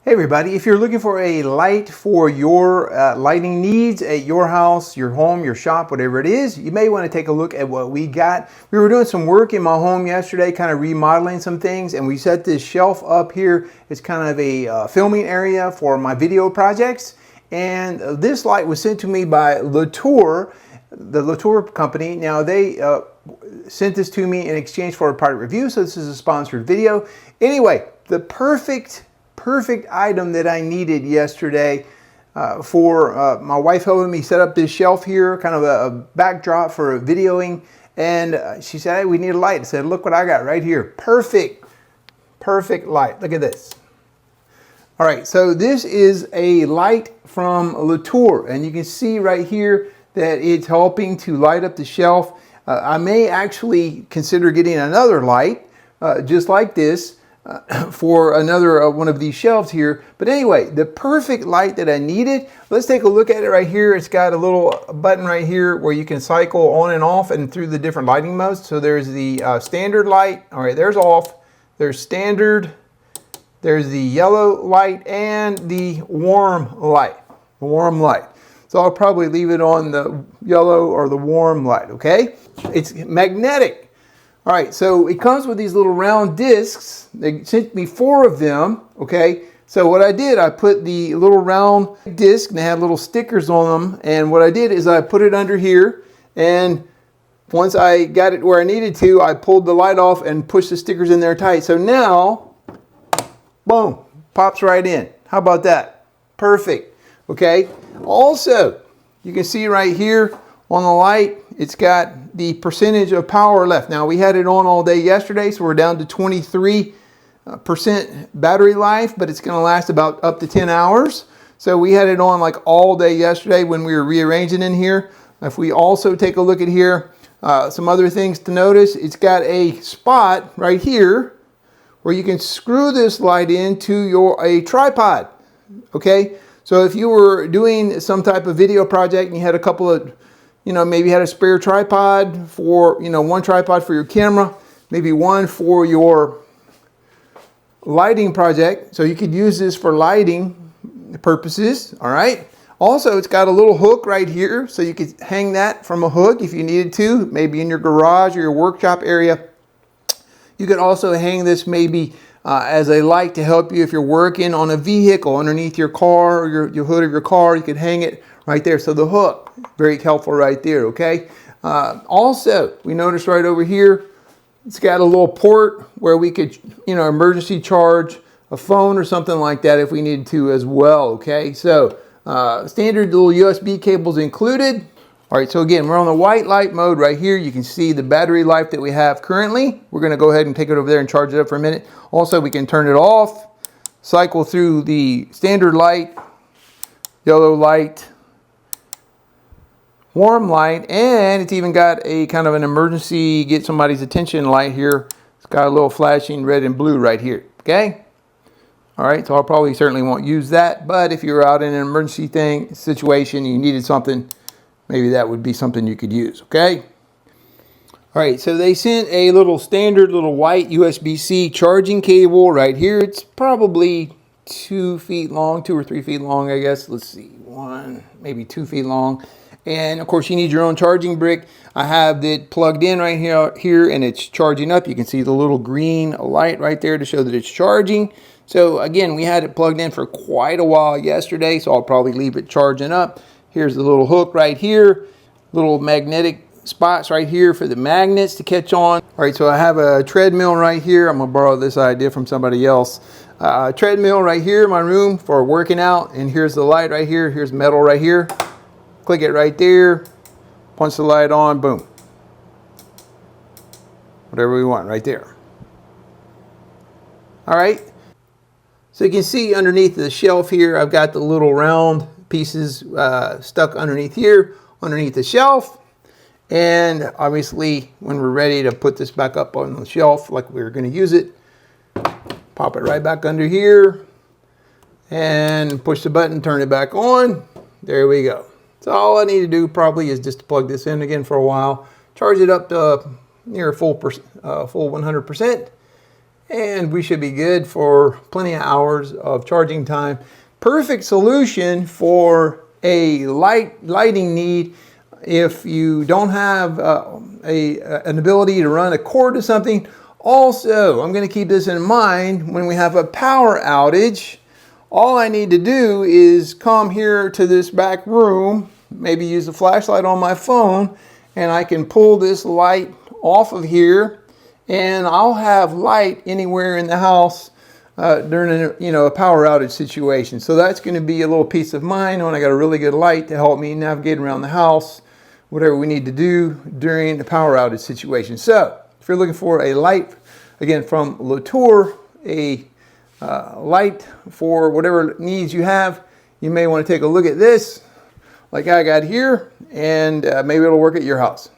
Hey everybody, if you're looking for a light for your lighting needs at your house, your home, your shop, whatever it is, you may want to take a look at what we got. We were doing some work in my home yesterday, kind of remodeling some things, and we set this shelf up here. It's kind of a filming area for my video projects. And this light was sent to me by Latour, the Latour company. Now they sent this to me in exchange for a product review, so this is a sponsored video. Anyway, the perfect item that I needed yesterday for my wife helping me set up this shelf here, kind of a backdrop for videoing. And she said, hey, we need a light. I said, look what I got right here. Perfect light. Look at this. All right, so this is a light from Latour, and you can see right here that it's helping to light up the shelf. I may actually consider getting another light just like this for another one of these shelves here. But anyway, the perfect light that I needed. Let's take a look at it right here. It's got a little button right here where you can cycle on and off and through the different lighting modes. So there's the standard light. All right, there's off. There's standard. There's the yellow light and the warm light. So I'll probably leave it on the yellow or the warm light, okay? It's magnetic. All right, so it comes with these little round discs. They sent me 4 of them, okay? So what I did, I put the little round disc, and they had little stickers on them, and what I did is I put it under here, and once I got it where I needed to, I pulled the light off and pushed the stickers in there tight. So now, boom, pops right in. How about that? Perfect, okay? Also, you can see right here on the light, it's got the percentage of power left. Now, we had it on all day yesterday, so we're down to 23% battery life, but it's going to last about up to 10 hours. So we had it on like all day yesterday when we were rearranging in here. If we also take a look at here, some other things to notice, it's got a spot right here where you can screw this light into a tripod, okay? So if you were doing some type of video project and you had a couple of, maybe you had a spare tripod for, one tripod for your camera, maybe one for your lighting project. So you could use this for lighting purposes, all right? Also, it's got a little hook right here, so you could hang that from a hook if you needed to, maybe in your garage or your workshop area. You could also hang this maybe as a light to help you if you're working on a vehicle underneath your car or your hood of your car. You could hang it right there. So the hook, very helpful right there, okay? Also, we noticed right over here, it's got a little port where we could, emergency charge a phone or something like that if we needed to as well, okay? So standard little USB cables included. All right, so again, we're on the white light mode right here. You can see the battery life that we have currently. We're gonna go ahead and take it over there and charge it up for a minute. Also, we can turn it off, cycle through the standard light, yellow light, warm light, and it's even got a kind of an emergency, get somebody's attention light here. It's got a little flashing red and blue right here, okay? All right, so I certainly won't use that, but if you're out in an emergency situation, you needed something, maybe that would be something you could use, okay? All right, so they sent a standard little white USB-C charging cable right here. It's probably 2 feet long, 2 or 3 feet long, I guess. Let's see, 1, maybe 2 feet long. And of course, you need your own charging brick. I have it plugged in right here, and it's charging up. You can see the little green light right there to show that it's charging. So again, we had it plugged in for quite a while yesterday, so I'll probably leave it charging up. Here's the little hook right here, little magnetic spots right here for the magnets to catch on. All right, so I have a treadmill right here. I'm gonna borrow this idea from somebody else. Treadmill right here in my room for working out, and here's the light right here. Here's metal right here. Click it right there, punch the light on, boom. Whatever we want right there. All right, so you can see underneath the shelf here, I've got the little round pieces stuck underneath here, underneath the shelf. And obviously, when we're ready to put this back up on the shelf like we were gonna use it, pop it right back under here and push the button, turn it back on. There we go. So all I need to do probably is just plug this in again for a while, charge it up to near full 100%, and we should be good for plenty of hours of charging time. Perfect solution for a lighting need if you don't have an ability to run a cord to something. Also, I'm going to keep this in mind when we have a power outage. All I need to do is come here to this back room, maybe use a flashlight on my phone, and I can pull this light off of here, and I'll have light anywhere in the house during a power outage situation. So that's going to be a little peace of mind when I got a really good light to help me navigate around the house, whatever we need to do during the power outage situation. So if you're looking for a light, again from Latour, a light for whatever needs you have, you may want to take a look at this like I got here, and maybe it'll work at your house.